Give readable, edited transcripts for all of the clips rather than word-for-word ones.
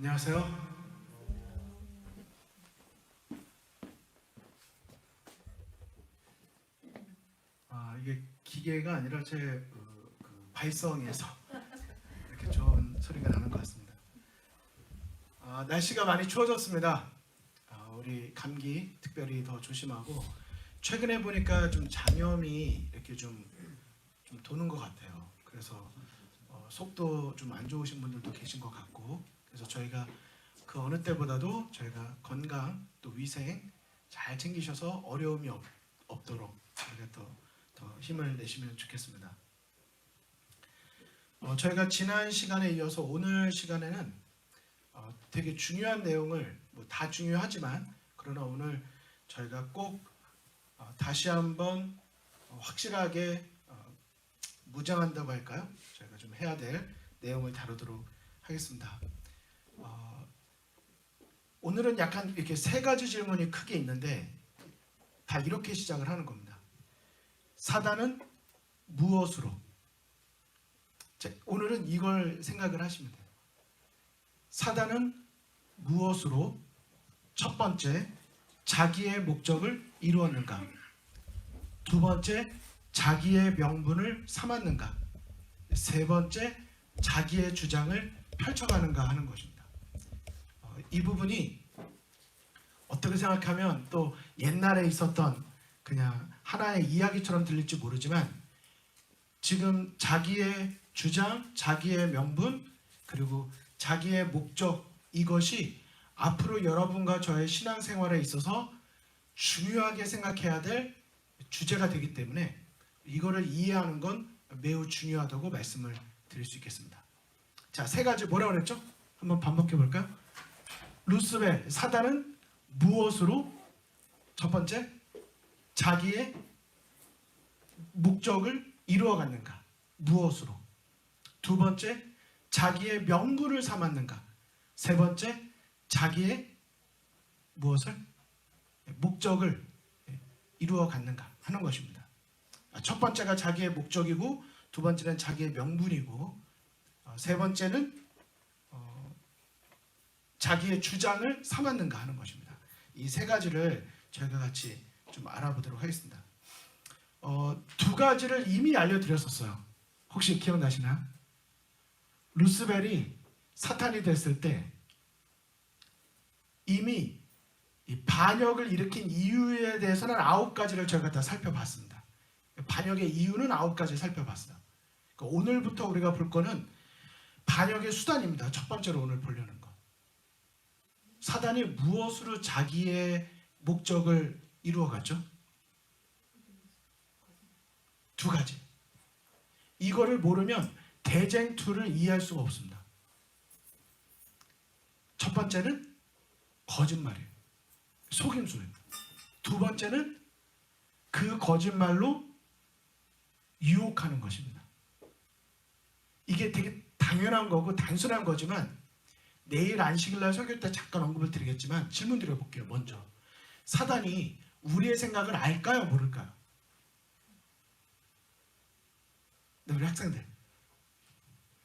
안녕하세요. 이게 기계가 아니라 제 발성에서 이렇게 좋은 소리가 나는 것 같습니다. 날씨가 많이 추워졌습니다. 우리 감기 특별히 더 조심하고, 최근에 보니까 좀 장염이 이렇게 좀 도는 것 같아요. 그래서 속도 좀 안 좋으신 분들도 계신 것 같고, 그래서 저희가 그 어느 때보다도 저희가 건강 또 위생 잘 챙기셔서 어려움이 없도록 저희가 더 힘을 내시면 좋겠습니다. 저희가 지난 시간에 이어서 오늘 시간에는 되게 중요한 내용을, 다 중요하지만 그러나 오늘 저희가 꼭 다시 한번 확실하게 무장한다고 할까요? 저희가 좀 해야 될 내용을 다루도록 하겠습니다. 오늘은 약간 이렇게 세 가지 질문이 크게 있는데 다 이렇게 시작을 하는 겁니다. 사단은 무엇으로? 오늘은 이걸 생각을 하시면 돼요. 사단은 무엇으로 첫 번째 자기의 목적을 이루었는가? 두 번째 자기의 명분을 삼았는가? 세 번째 자기의 주장을 펼쳐가는가 하는 것입니다. 이 부분이 어떻게 생각하면 또 옛날에 있었던 그냥 하나의 이야기처럼 들릴지 모르지만, 지금 자기의 주장, 자기의 명분, 그리고 자기의 목적, 이것이 앞으로 여러분과 저의 신앙생활에 있어서 중요하게 생각해야 될 주제가 되기 때문에 이거를 이해하는 건 매우 중요하다고 말씀을 드릴 수 있겠습니다. 자, 세 가지 뭐라고 그랬죠? 한번 반복해 볼까요? 루스벨, 사단은 무엇으로? 첫 번째, 자기의 목적을 이루어갔는가? 무엇으로? 두 번째, 자기의 명분을 삼았는가? 세 번째, 자기의 무엇을? 목적을 이루어갔는가 하는 것입니다. 첫 번째가 자기의 목적이고, 두 번째는 자기의 명분이고, 세 번째는 자기의 주장을 삼았는가 하는 것입니다. 이 세 가지를 저희가 같이 좀 알아보도록 하겠습니다. 두 가지를 이미 알려드렸었어요. 혹시 기억나시나요? 루스벨이 사탄이 됐을 때 이미 이 반역을 일으킨 이유에 대해서는 9가지를 저희가 다 살펴봤습니다. 반역의 이유는 9가지 살펴봤어요. 그러니까 오늘부터 우리가 볼 거는 반역의 수단입니다. 첫 번째로 오늘 보려는 거. 사단이 무엇으로 자기의 목적을 이루어갔죠? 두 가지. 이거를 모르면 대쟁투를 이해할 수가 없습니다. 첫 번째는 거짓말이에요. 속임수예요. 두 번째는 그 거짓말로 유혹하는 것입니다. 이게 되게 당연한 거고 단순한 거지만, 내일 안식일날 설교 때 잠깐 언급을 드리겠지만 질문 드려볼게요. 먼저, 사단이 우리의 생각을 알까요? 모를까요? 네, 우리 학생들,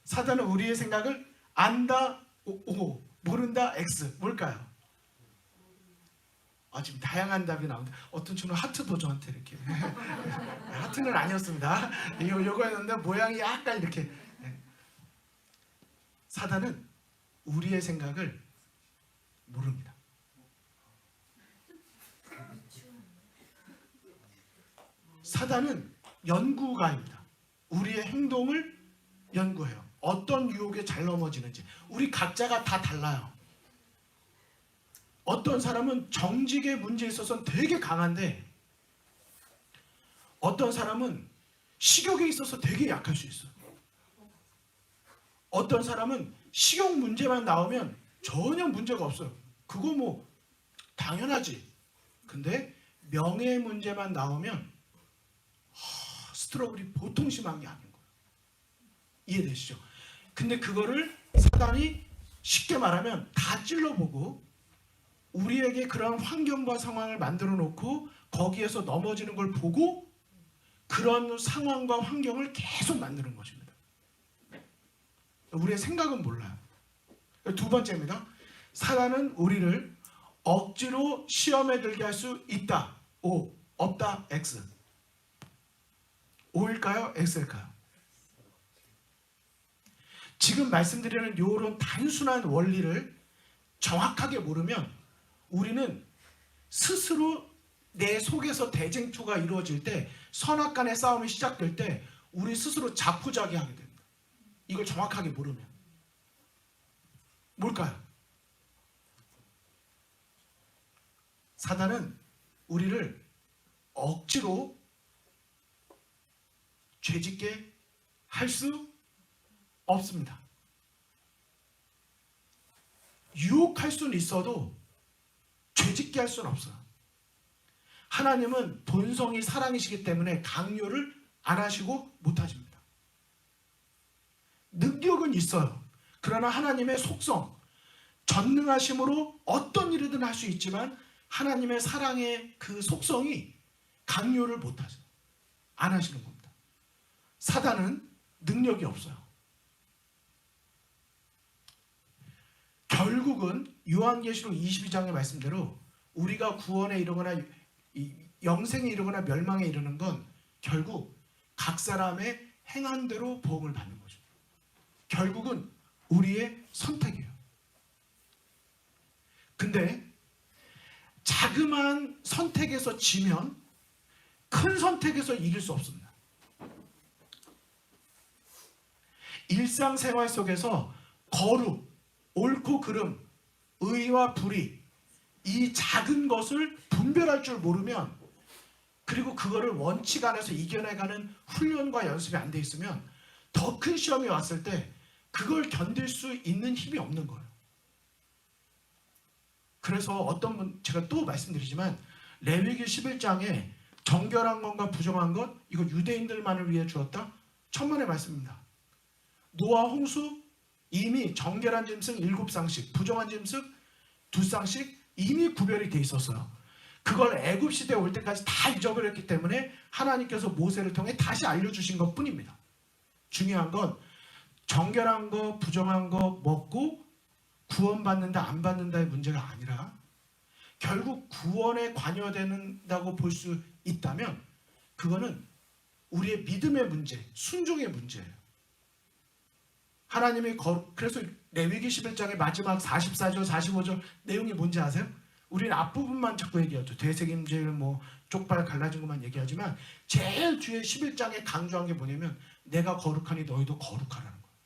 사단은 우리의 생각을 안다 O, 모른다 X, 뭘까요? 지금 다양한 답이 나오는데 어떤 친구는 하트도 저한테 이렇게 하트는 아니었습니다. 요거였는데 모양이 약간 이렇게. 사단은 우리의 생각을 모릅니다. 사단은 연구가입니다. 우리의 행동을 연구해요. 어떤 유혹에 잘 넘어지는지. 우리 각자가 다 달라요. 어떤 사람은 정직의 문제에 있어서는 되게 강한데, 어떤 사람은 식욕에 있어서 되게 약할 수 있어요. 어떤 사람은 식욕 문제만 나오면 전혀 문제가 없어요. 그거 당연하지. 근데 명예 문제만 나오면 스트러글이 보통 심한 게 아닌 거예요. 이해되시죠? 근데 그거를 사단이 쉽게 말하면 다 찔러보고 우리에게 그런 환경과 상황을 만들어 놓고 거기에서 넘어지는 걸 보고 그런 상황과 환경을 계속 만드는 것입니다. 우리의 생각은 몰라요. 두 번째입니다. 사단은 우리를 억지로 시험에 들게 할 수 있다. O. 없다. X. O일까요? X일까요? 지금 말씀드리는 이런 단순한 원리를 정확하게 모르면 우리는 스스로 내 속에서 대쟁투가 이루어질 때, 선악간의 싸움이 시작될 때 우리 스스로 자포자기하게 됩니다. 이걸 정확하게 모르면. 뭘까요? 사단은 우리를 억지로 죄짓게 할 수 없습니다. 유혹할 수는 있어도 죄짓게 할 수는 없어요. 하나님은 본성이 사랑이시기 때문에 강요를 안 하시고 못 하십니다. 능력은 있어요. 그러나 하나님의 속성, 전능하심으로 어떤 일이든 할 수 있지만 하나님의 사랑의 그 속성이 강요를 못 하죠. 안 하시는 겁니다. 사단은 능력이 없어요. 결국은 요한계시록 22장의 말씀대로 우리가 구원에 이르거나 영생에 이르거나 멸망에 이르는 건 결국 각 사람의 행한 대로 보응을 받는 거죠. 결국은 우리의 선택이에요. 근데 자그마한 선택에서 지면 큰 선택에서 이길 수 없습니다. 일상생활 속에서 거룩, 옳고 그름, 의와 불의, 이 작은 것을 분별할 줄 모르면, 그리고 그거를 원칙 안에서 이겨내가는 훈련과 연습이 안 돼 있으면 더 큰 시험이 왔을 때 그걸 견딜 수 있는 힘이 없는 거예요. 그래서 어떤 분, 제가 또 말씀드리지만 레위기 11장에 정결한 것과 부정한 것, 이거 유대인들만을 위해 주었다? 천만의 말씀입니다. 노아 홍수 이미 정결한 짐승 7쌍씩, 부정한 짐승 2쌍씩 이미 구별이 돼 있었어요. 그걸 애굽 시대에 올 때까지 다 잊어버렸기 때문에 하나님께서 모세를 통해 다시 알려주신 것 뿐입니다. 중요한 건 정결한 거, 부정한 거 먹고 구원받는다 안 받는다의 문제가 아니라, 결국 구원에 관여된다고 볼 수 있다면 그거는 우리의 믿음의 문제, 순종의 문제예요. 하나님이 그래서 레위기 11장의 마지막 44절 45절 내용이 뭔지 아세요? 우리는 앞부분만 자꾸 얘기하죠. 되새김질, 쪽발 갈라진 것만 얘기하지만 제일 뒤에 11장에 강조한 게 뭐냐면 내가 거룩하니 너희도 거룩하라는 거예요.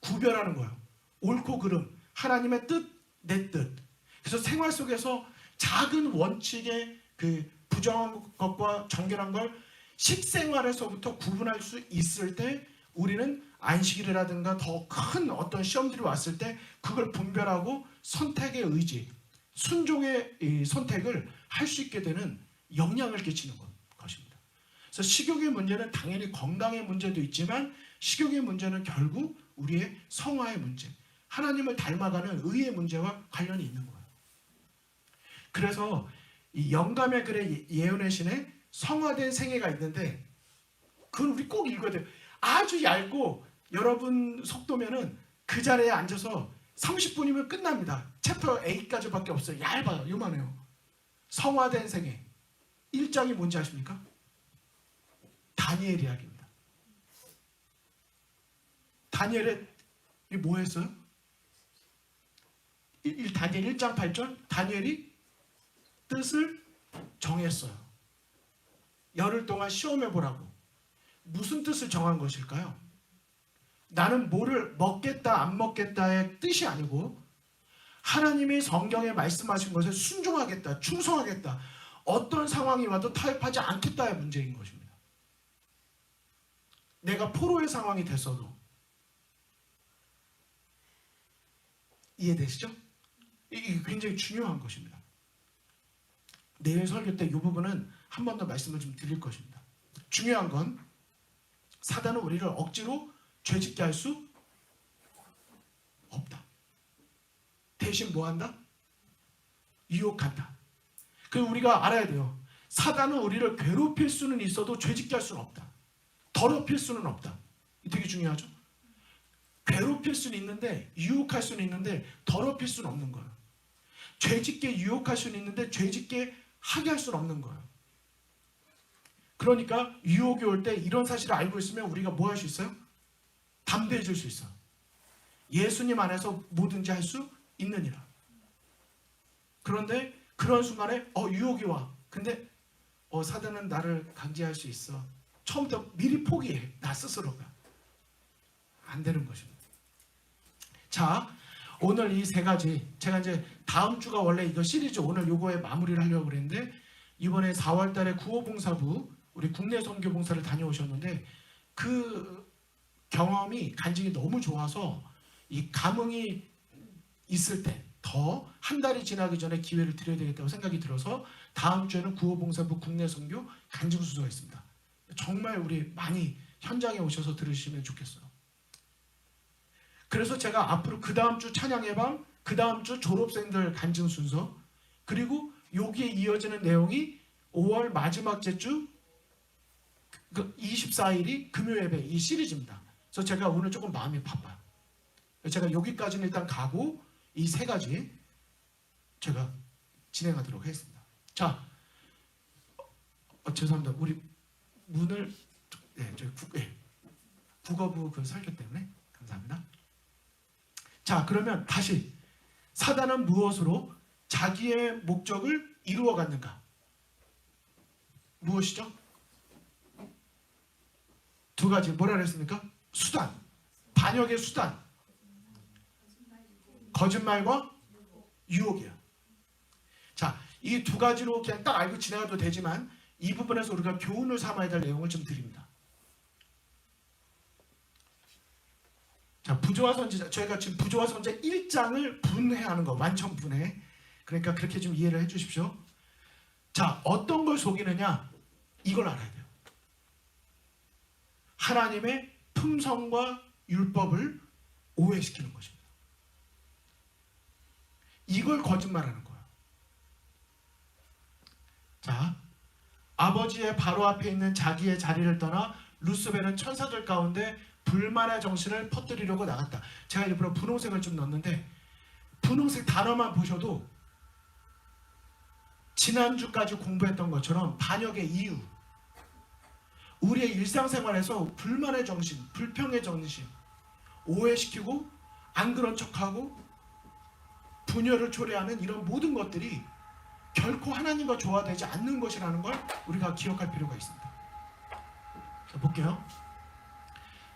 구별하는 거예요. 옳고 그름, 하나님의 뜻, 내 뜻. 그래서 생활 속에서 작은 원칙의 그 부정한 것과 정결한 걸 식생활에서부터 구분할 수 있을 때 우리는 안식일이라든가 더 큰 어떤 시험들이 왔을 때 그걸 분별하고 선택의 의지, 순종의 이 선택을 할 수 있게 되는 영향을 끼치는 것입니다. 그래서 식욕의 문제는 당연히 건강의 문제도 있지만 식욕의 문제는 결국 우리의 성화의 문제, 하나님을 닮아가는 의의 문제와 관련이 있는 거예요. 그래서 이 영감의 글의 예언의 신에 성화된 생애가 있는데 그건 우리 꼭 읽어야 돼요. 아주 얇고 여러분 속도면은 그 자리에 앉아서 30분이면 끝납니다. 챕터 8까지밖에 없어요. 얇아요. 요만해요. 성화된 생애 1장이 뭔지 아십니까? 다니엘 이야기입니다. 다니엘이 뭐 했어요? 다니엘 1장 8절 다니엘이 뜻을 정했어요. 열흘 동안 시험해보라고. 무슨 뜻을 정한 것일까요? 나는 뭐를 먹겠다 안 먹겠다의 뜻이 아니고 하나님이 성경에 말씀하신 것에 순종하겠다, 충성하겠다, 어떤 상황이 와도 타협하지 않겠다의 문제인 것입니다. 내가 포로의 상황이 됐어도. 이해되시죠? 이게 굉장히 중요한 것입니다. 내일 설교 때 이 부분은 한 번 더 말씀을 좀 드릴 것입니다. 중요한 건 사단은 우리를 억지로 죄짓게 할 수 없다. 대신 뭐 한다? 유혹한다. 그래서 우리가 알아야 돼요. 사단은 우리를 괴롭힐 수는 있어도 죄짓게 할 수는 없다. 더럽힐 수는 없다. 되게 중요하죠. 괴롭힐 수는 있는데, 유혹할 수는 있는데 더럽힐 수는 없는 거예요. 죄짓게 유혹할 수는 있는데 죄짓게 하게 할 수는 없는 거예요. 그러니까 유혹이 올 때 이런 사실을 알고 있으면 우리가 뭐 할 수 있어요? 담대해질 수 있어요. 예수님 안에서 뭐든지 할 수 있느니라. 그런데 그런 순간에 유혹이 와. 근데 사단은 나를 강제할 수 있어. 처음부터 미리 포기해. 나 스스로가. 안 되는 것입니다. 자, 오늘 이 세 가지, 제가 이제 다음 주가 원래 이거 시리즈 오늘 요거에 마무리를 하려고 그랬는데, 이번에 4월 달에 구호봉사부 우리 국내 선교 봉사를 다녀오셨는데, 그 경험이 간증이 너무 좋아서 이 감흥이 있을 때 더 한 달이 지나기 전에 기회를 드려야 되겠다고 생각이 들어서 다음 주에는 구호봉사부 국내 선교 간증 수소가 있습니다. 정말 우리 많이 현장에 오셔서 들으시면 좋겠어요. 그래서 제가 앞으로 그 다음 주 찬양의 밤, 그 다음 주 졸업생들 간증 순서, 그리고 여기에 이어지는 내용이 5월 마지막 주 24일이 금요 예배 이 시리즈입니다. 그래서 제가 오늘 조금 마음이 바빠요. 제가 여기까지는 일단 가고 이 세 가지 제가 진행하도록 하겠습니다. 자, 죄송합니다. 우리 문을 국어부 그 설교 때문에 감사합니다. 자, 그러면 다시 사단은 무엇으로 자기의 목적을 이루어 갔는가? 무엇이죠? 두 가지 뭐라 그랬습니까? 수단, 반역의 수단, 거짓말과 유혹이에요. 자, 이 두 가지로 그냥 딱 알고 지나가도 되지만 이 부분에서 우리가 교훈을 삼아야 될 내용을 좀 드립니다. 자, 부조화 선지자, 저희가 지금 부조화 선지자 1장을 분해하는 거, 완전 분해. 그러니까 그렇게 좀 이해를 해 주십시오. 자, 어떤 걸 속이느냐? 이걸 알아야 돼요. 하나님의 품성과 율법을 오해시키는 것입니다. 이걸 거짓말하는 거예요. 자, 아버지의 바로 앞에 있는 자기의 자리를 떠나 루스벨은 천사들 가운데 불만의 정신을 퍼뜨리려고 나갔다. 제가 일부러 분홍색을 좀 넣었는데 분홍색 단어만 보셔도 지난주까지 공부했던 것처럼 반역의 이유, 우리의 일상생활에서 불만의 정신, 불평의 정신 오해시키고 안 그런 척하고 분열을 초래하는 이런 모든 것들이 결코 하나님과 조화되지 않는 것이라는 걸 우리가 기억할 필요가 있습니다. 자, 볼게요.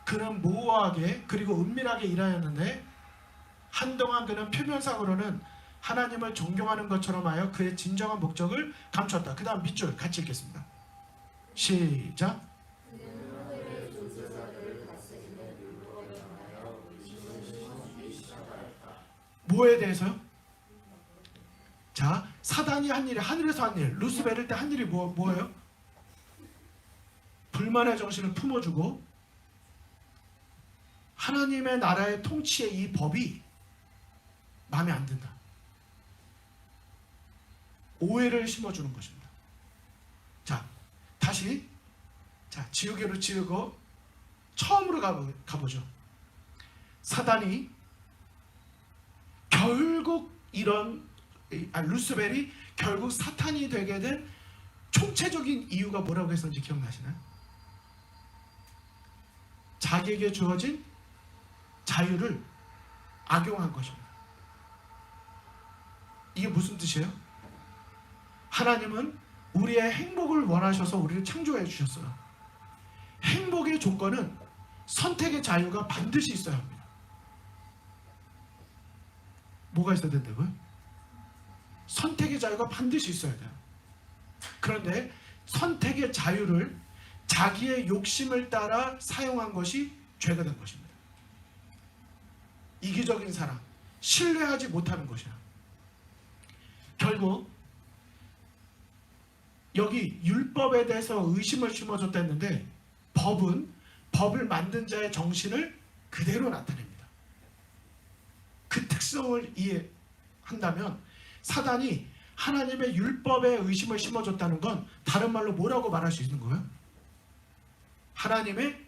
그는 모호하게 그리고 은밀하게 일하였는데 한동안 그는 표면상으로는 하나님을 존경하는 것처럼 하여 그의 진정한 목적을 감췄다. 그 다음 밑줄 같이 읽겠습니다. 시작. 뭐에 대해서요? 자, 사단이 한 일이 하늘에서 한 일, 루스벨일 때 한 일이 뭐예요? 불만의 정신을 품어주고 하나님의 나라의 통치의 이 법이 마음에 안 든다. 오해를 심어주는 것입니다. 자, 다시 지우개로 지우고 처음으로 가보죠. 사단이 결국 루스벨이 결국 사탄이 되게 된 총체적인 이유가 뭐라고 했었는지 기억나시나요? 자기에게 주어진 자유를 악용한 것입니다. 이게 무슨 뜻이에요? 하나님은 우리의 행복을 원하셔서 우리를 창조해 주셨어요. 행복의 조건은 선택의 자유가 반드시 있어야 합니다. 뭐가 있어야 된다고요? 선택의 자유가 반드시 있어야 돼요. 그런데 선택의 자유를 자기의 욕심을 따라 사용한 것이 죄가 된 것입니다. 이기적인 사람, 신뢰하지 못하는 것이야. 결국 여기 율법에 대해서 의심을 심어줬다 했는데 법은 법을 만든 자의 정신을 그대로 나타냅니다. 그 특성을 이해한다면 사단이 하나님의 율법에 의심을 심어줬다는 건 다른 말로 뭐라고 말할 수 있는 거예요? 하나님의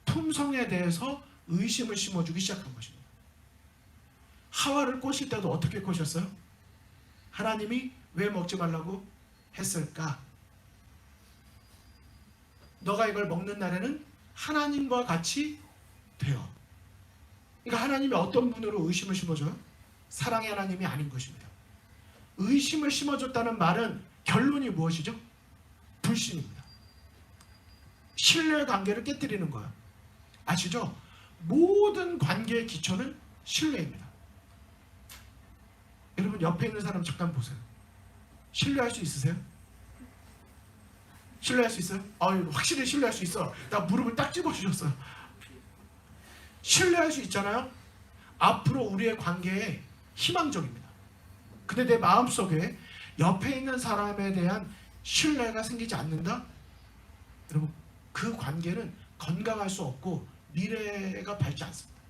품성에 대해서 의심을 심어주기 시작한 것입니다. 하와를 꼬실 때도 어떻게 꼬셨어요? 하나님이 왜 먹지 말라고 했을까? 너가 이걸 먹는 날에는 하나님과 같이 되어. 그러니까 하나님이 어떤 분으로 의심을 심어줘요? 사랑의 하나님이 아닌 것입니다. 의심을 심어줬다는 말은 결론이 무엇이죠? 불신입니다. 신뢰의 관계를 깨뜨리는 거예요. 아시죠? 모든 관계의 기초는 신뢰입니다. 여러분 옆에 있는 사람 잠깐 보세요. 신뢰할 수 있으세요? 신뢰할 수 있어요? 확실히 신뢰할 수 있어. 나 무릎을 딱 집어주셨어요. 신뢰할 수 있잖아요. 앞으로 우리의 관계에 희망적입니다. 근데 내 마음속에 옆에 있는 사람에 대한 신뢰가 생기지 않는다? 여러분 그 관계는 건강할 수 없고 미래가 밝지 않습니다.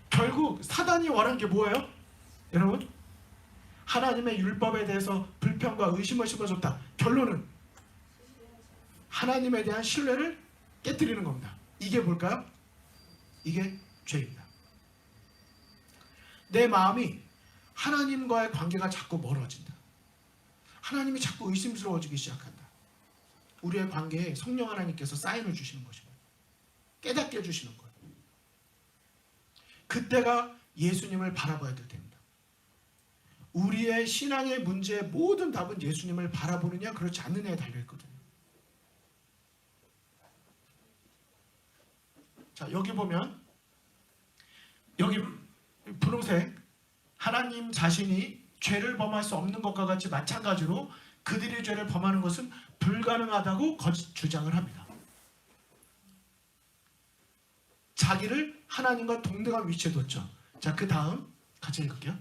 결국 사단이 원한 게 뭐예요? 여러분 하나님의 율법에 대해서 불평과 의심을 심어줬다. 결론은 하나님에 대한 신뢰를 깨뜨리는 겁니다. 이게 뭘까요? 이게 죄입니다. 내 마음이 하나님과의 관계가 자꾸 멀어진다. 하나님이 자꾸 의심스러워지기 시작한다. 우리의 관계에 성령 하나님께서 사인을 주시는 것입니다. 깨닫게 해주시는 거예요. 그때가 예수님을 바라봐야 될 때입니다. 우리의 신앙의 문제의 모든 답은 예수님을 바라보느냐 그렇지 않느냐에 달려있거든요. 자 여기 보면 여기 분홍색 하나님 자신이 죄를 범할 수 없는 것과 같이 마찬가지로 그들이 죄를 범하는 것은 불가능하다고 거짓 주장을 합니다. 자기를 하나님과 동등한 위치에 뒀죠. 자, 그 다음 같이 읽을게요.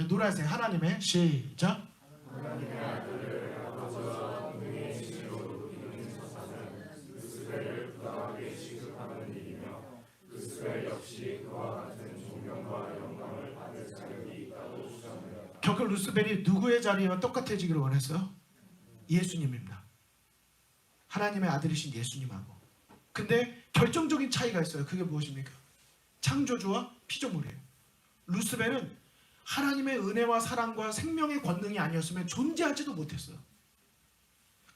노란색 하나님의 시작. 하나님의 아들을 아버지와 동등의 신으로 이루는 사사는 루스벨을 부당하게 취급하는 일이며 루스벨 역시 그와 같은 존경과 영광을 받을 자격이 있다고 주장합니다. 결국 루스벨이 누구의 자리와 똑같아지기를 원했어요? 예수님입니다. 하나님의 아들이신 예수님하고. 근데 결정적인 차이가 있어요. 그게 무엇입니까? 창조주와 피조물이에요. 루스벨은 하나님의 은혜와 사랑과 생명의 권능이 아니었으면 존재하지도 못했어요.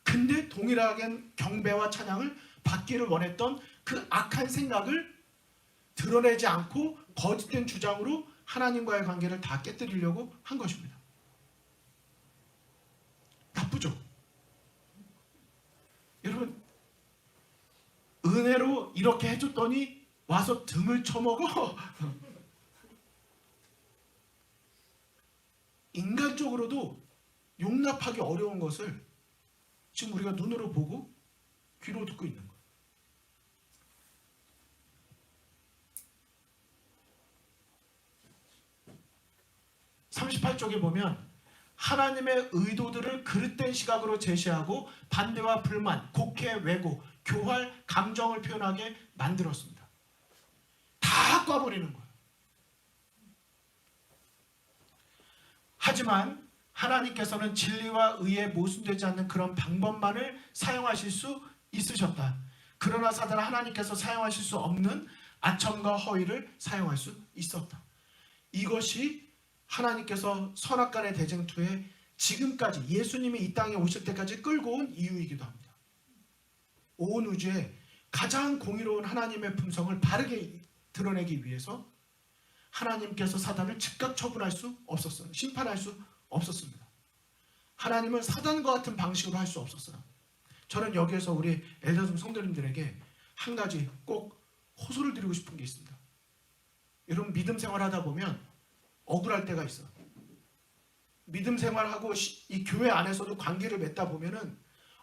근데 동일하게 경배와 찬양을 받기를 원했던 그 악한 생각을 드러내지 않고 거짓된 주장으로 하나님과의 관계를 다 깨뜨리려고 한 것입니다. 나쁘죠? 여러분 은혜로 이렇게 해줬더니 와서 등을 쳐먹어. 인간적으로도 용납하기 어려운 것을 지금 우리가 눈으로 보고 귀로 듣고 있는 거예요. 38쪽에 보면 하나님의 의도들을 그릇된 시각으로 제시하고 반대와 불만, 곡해, 왜곡, 교활, 감정을 표현하게 만들었습니다. 다 꽈버리는 거예요. 하지만 하나님께서는 진리와 의에 모순되지 않는 그런 방법만을 사용하실 수 있으셨다. 그러나 사단은 하나님께서 사용하실 수 없는 아첨과 허위를 사용할 수 있었다. 이것이 하나님께서 선악간의 대쟁투에 지금까지 예수님이 이 땅에 오실 때까지 끌고 온 이유이기도 합니다. 온 우주에 가장 공의로운 하나님의 품성을 바르게 드러내기 위해서 하나님께서 사단을 즉각 처분할 수 없었어요. 심판할 수 없었습니다. 하나님은 사단과 같은 방식으로 할 수 없었어요. 저는 여기에서 우리 엘더즘 성도님들에게 한 가지 꼭 호소를 드리고 싶은 게 있습니다. 여러분 믿음 생활하다 보면 억울할 때가 있어요. 믿음 생활하고 이 교회 안에서도 관계를 맺다 보면은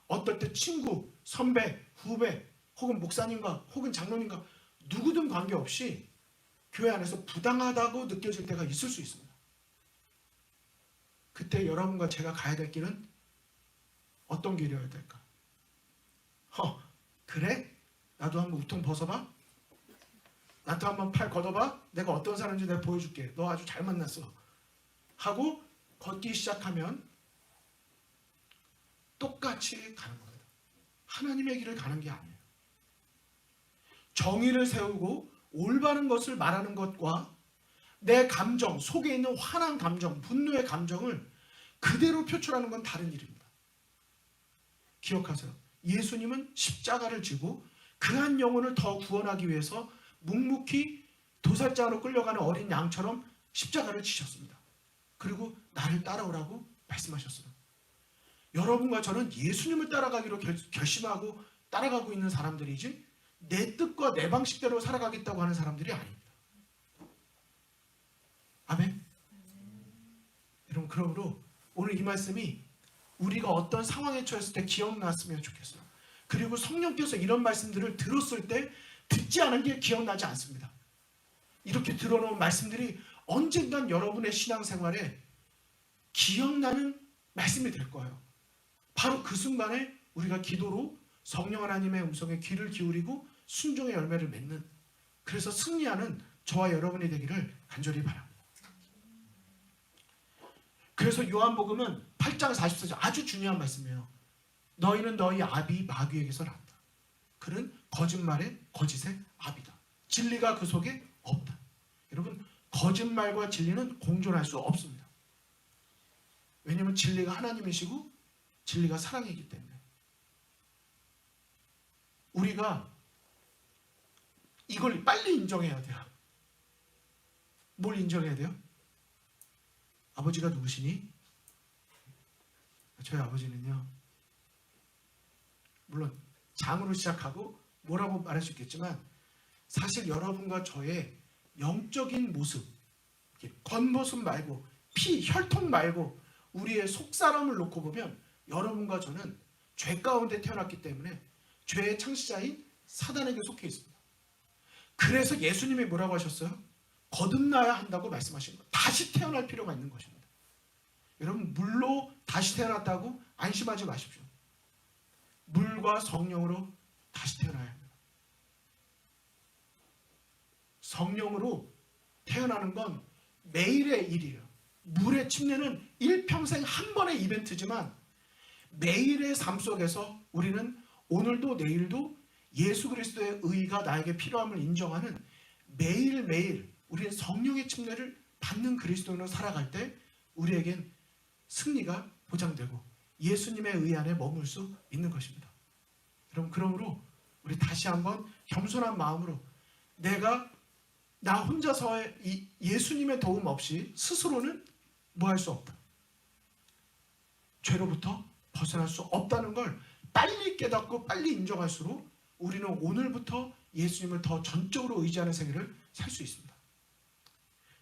어떨 때 친구, 선배, 후배 혹은 목사님과 혹은 장로님과 누구든 관계없이 교회 안에서 부당하다고 느껴질 때가 있을 수 있습니다. 그때 여러분과 제가 가야 될 길은 어떤 길이어야 될까? 그래? 나도 한번 우통 벗어봐? 나도 한번 팔 걷어봐? 내가 어떤 사람인지 내가 보여줄게. 너 아주 잘 만났어. 하고 걷기 시작하면 똑같이 가는 겁니다. 하나님의 길을 가는 게 아니에요. 정의를 세우고 올바른 것을 말하는 것과 내 감정, 속에 있는 화난 감정, 분노의 감정을 그대로 표출하는 건 다른 일입니다. 기억하세요. 예수님은 십자가를 지고 그한 영혼을 더 구원하기 위해서 묵묵히 도살장으로 끌려가는 어린 양처럼 십자가를 지셨습니다. 그리고 나를 따라오라고 말씀하셨어요. 여러분과 저는 예수님을 따라가기로 결심하고 따라가고 있는 사람들이지 내 뜻과 내 방식대로 살아가겠다고 하는 사람들이 아닙니다. 아멘? 여러분, 그러므로 오늘 이 말씀이 우리가 어떤 상황에 처했을 때 기억났으면 좋겠어요. 그리고 성령께서 이런 말씀들을 들었을 때 듣지 않은 게 기억나지 않습니다. 이렇게 들어놓은 말씀들이 언젠간 여러분의 신앙생활에 기억나는 말씀이 될 거예요. 바로 그 순간에 우리가 기도로 성령 하나님의 음성에 귀를 기울이고 순종의 열매를 맺는, 그래서 승리하는 저와 여러분이 되기를 간절히 바랍니다. 그래서 요한복음은 8장 44절 아주 중요한 말씀이에요. 너희는 너희 아비 마귀에게서 났다. 그는 거짓말의 거짓의 아비다. 진리가 그 속에 없다. 여러분, 거짓말과 진리는 공존할 수 없습니다. 왜냐하면 진리가 하나님이시고 진리가 사랑이기 때문에. 우리가 이걸 빨리 인정해야 돼요. 뭘 인정해야 돼요? 아버지가 누구시니? 저희 아버지는요, 물론 장으로 시작하고 뭐라고 말할 수 있겠지만 사실 여러분과 저의 영적인 모습, 겉모습 말고 피, 혈통 말고 우리의 속사람을 놓고 보면 여러분과 저는 죄 가운데 태어났기 때문에 죄의 창시자인 사단에게 속해 있습니다. 그래서 예수님이 뭐라고 하셨어요? 거듭나야 한다고 말씀하신 거예요. 다시 태어날 필요가 있는 것입니다. 여러분, 물로 다시 태어났다고 안심하지 마십시오. 물과 성령으로 다시 태어나야 합니다. 성령으로 태어나는 건 매일의 일이에요. 물의 침례는 일평생 한 번의 이벤트지만 매일의 삶 속에서 우리는 오늘도 내일도 예수 그리스도의 의가 나에게 필요함을 인정하는 매일매일 우리는 성령의 침례를 받는 그리스도인으로 살아갈 때 우리에겐 승리가 보장되고 예수님의 의 안에 머물 수 있는 것입니다. 여러분, 그러므로 우리 다시 한번 겸손한 마음으로 내가 나 혼자서의 이 예수님의 도움 없이 스스로는 뭐 할 수 없다. 죄로부터 벗어날 수 없다는 걸 빨리 깨닫고 빨리 인정할수록 우리는 오늘부터 예수님을 더 전적으로 의지하는 생애를 살 수 있습니다.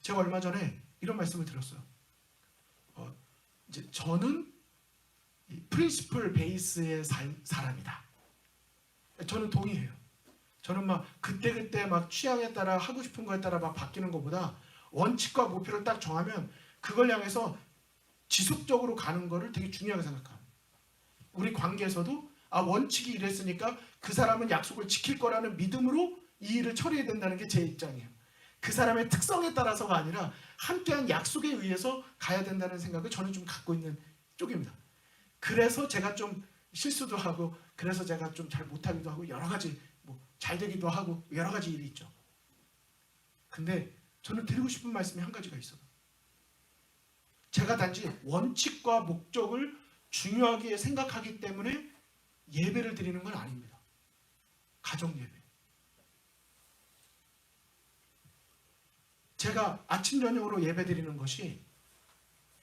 제가 얼마 전에 이런 말씀을 들었어요. 이제 저는 프린시플 베이스의 사람이다. 저는 동의해요. 저는 막 그때그때 막 취향에 따라 하고 싶은 거에 따라 막 바뀌는 것보다 원칙과 목표를 딱 정하면 그걸 향해서 지속적으로 가는 거를 되게 중요하게 생각합니다. 우리 관계에서도 원칙이 이랬으니까 그 사람은 약속을 지킬 거라는 믿음으로 이 일을 처리해야 된다는 게 제 입장이에요. 그 사람의 특성에 따라서가 아니라 함께한 약속에 의해서 가야 된다는 생각을 저는 좀 갖고 있는 쪽입니다. 그래서 제가 좀 실수도 하고 그래서 제가 좀 잘 못하기도 하고 여러 가지 뭐 잘 되기도 하고 여러 가지 일이 있죠. 근데 저는 드리고 싶은 말씀이 한 가지가 있어요. 제가 단지 원칙과 목적을 중요하게 생각하기 때문에 예배를 드리는 건 아닙니다. 가정 예배. 제가 아침 저녁으로 예배 드리는 것이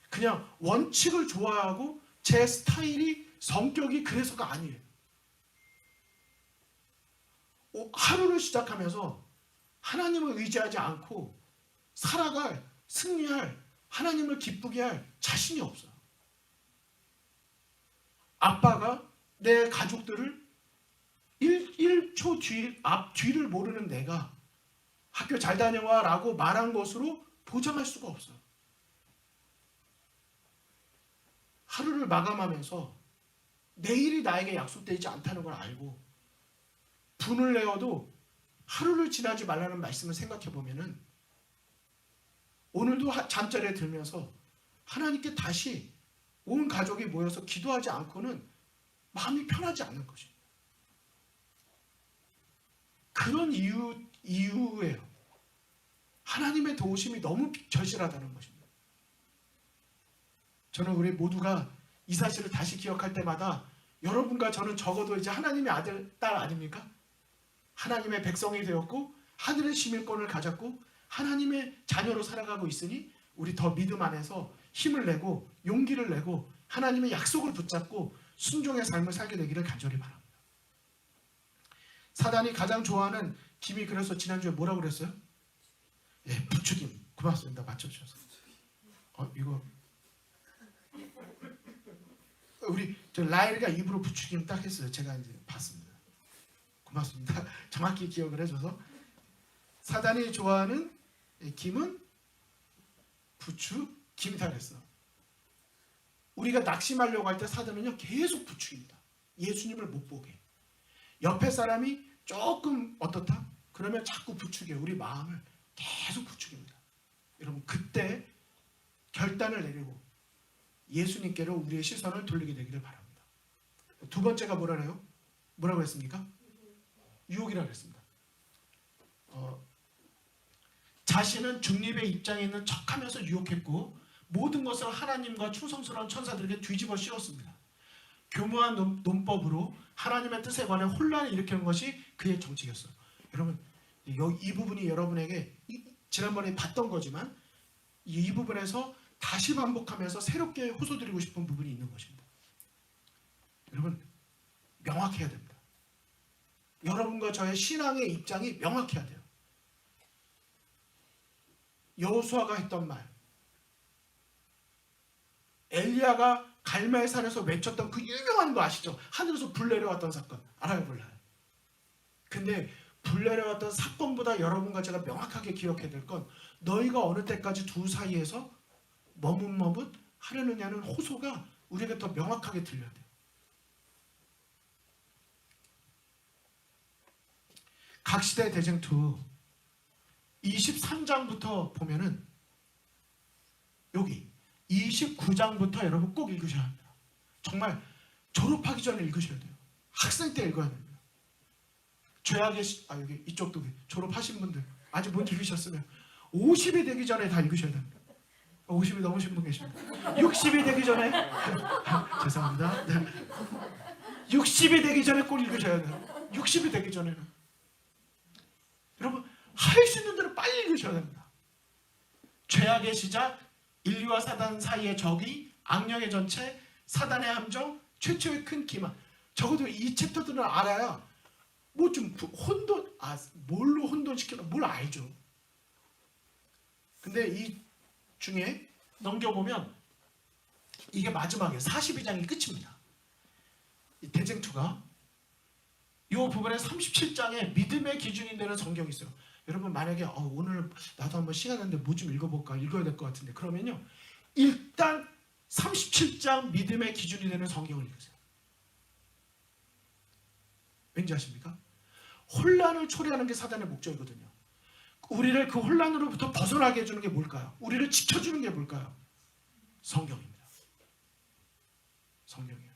그냥 원칙을 좋아하고 제 스타일이 성격이 그래서가 아니에요. 하루를 시작하면서 하나님을 의지하지 않고 살아갈, 승리할, 하나님을 기쁘게 할 자신이 없어요. 아빠가 내 가족들을 1초 뒤를 모르는 내가 학교 잘 다녀와 라고 말한 것으로 보장할 수가 없어요. 하루를 마감하면서 내일이 나에게 약속되지 않다는 걸 알고 분을 내어도 하루를 지나지 말라는 말씀을 생각해 보면은 오늘도 잠자리에 들면서 하나님께 다시 온 가족이 모여서 기도하지 않고는 마음이 편하지 않는 것입니다. 그런 이유예요. 하나님의 도우심이 너무 절실하다는 것입니다. 저는 우리 모두가 이 사실을 다시 기억할 때마다 여러분과 저는 적어도 이제 하나님의 아들, 딸 아닙니까? 하나님의 백성이 되었고 하늘의 시민권을 가졌고 하나님의 자녀로 살아가고 있으니 우리 더 믿음 안에서 힘을 내고 용기를 내고 하나님의 약속을 붙잡고 순종의 삶을 살게 되기를 간절히 바랍니다. 사단이 가장 좋아하는 김이 그래서 지난주에 뭐라고 그랬어요? 예, 부추김. 고맙습니다. 맞춰주셔서. 이거 우리 라일이가 입으로 부추김 딱 했어요. 제가 이제 봤습니다. 고맙습니다. 정확히 기억을 해줘서. 사단이 좋아하는 김은 부추김이다 그랬어. 우리가 낙심하려고 할 때 사단은요 계속 부추깁니다. 예수님을 못 보게. 옆에 사람이 조금 어떻다? 그러면 자꾸 부추겨요. 우리 마음을 계속 부추깁니다. 여러분 그때 결단을 내리고 예수님께로 우리의 시선을 돌리게 되기를 바랍니다. 두 번째가 뭐라래요? 뭐라고 했습니까? 유혹이라고 했습니다. 자신은 중립의 입장에 있는 척하면서 유혹했고 모든 것을 하나님과 충성스러운 천사들에게 뒤집어 씌웠습니다. 교묘한 논법으로 하나님의 뜻에 관해 혼란을 일으키는 것이 그의 정책이었어요. 여러분 이 부분이 여러분에게 지난번에 봤던 거지만 이 부분에서 다시 반복하면서 새롭게 호소드리고 싶은 부분이 있는 것입니다. 여러분 명확해야 됩니다. 여러분과 저의 신앙의 입장이 명확해야 돼요. 여호수아가 했던 말, 엘리야가 갈멜산에서 외쳤던 그 유명한 거 아시죠? 하늘에서 불 내려왔던 사건 알아요 몰라요? 근데 불 내려왔던 사건보다 여러분과 제가 명확하게 기억해야 될 건 너희가 어느 때까지 두 사이에서 머뭇머뭇 하려느냐는 호소가 우리에게 더 명확하게 들려야 돼요. 각시대 대쟁투 23장부터 보면은 여기 29장부터 여러분 꼭 읽으셔야 합니다. 정말 졸업하기 전에 읽으셔야 돼요. 학생 때 읽어야 됩니다. 죄악의 여기 이쪽도 졸업하신 분들 아직 못 읽으셨으면 50이 되기 전에 다 읽으셔야 됩니다. 50이 넘으신 분 계십니다. 60이 되기 전에 죄송합니다. 60이 되기 전에 꼭 읽으셔야 돼요. 60이 되기 전에는 여러분 할 수 있는 대로 빨리 읽으셔야 됩니다. 죄악의 시작, 인류와 사단 사이의 적이, 악령의 전체, 사단의 함정, 최초의 큰 기만. 적어도 이 챕터들은 알아야 뭐 좀 뭘로 혼돈시키나 뭘 알죠. 근데 이 중에 넘겨보면 이게 마지막에 42장이 끝입니다. 이 대쟁투가 이 부분에 37장에 믿음의 기준이 되는 성경이 있어요. 여러분 만약에 오늘 나도 한번 시간 있는데 뭐 좀 읽어볼까 읽어야 될 것 같은데 그러면요 일단 37장 믿음의 기준이 되는 성경을 읽으세요. 왠지 아십니까? 혼란을 초래하는 게 사단의 목적이거든요. 우리를 그 혼란으로부터 벗어나게 해주는 게 뭘까요? 우리를 지켜주는 게 뭘까요? 성경입니다. 성경이에요.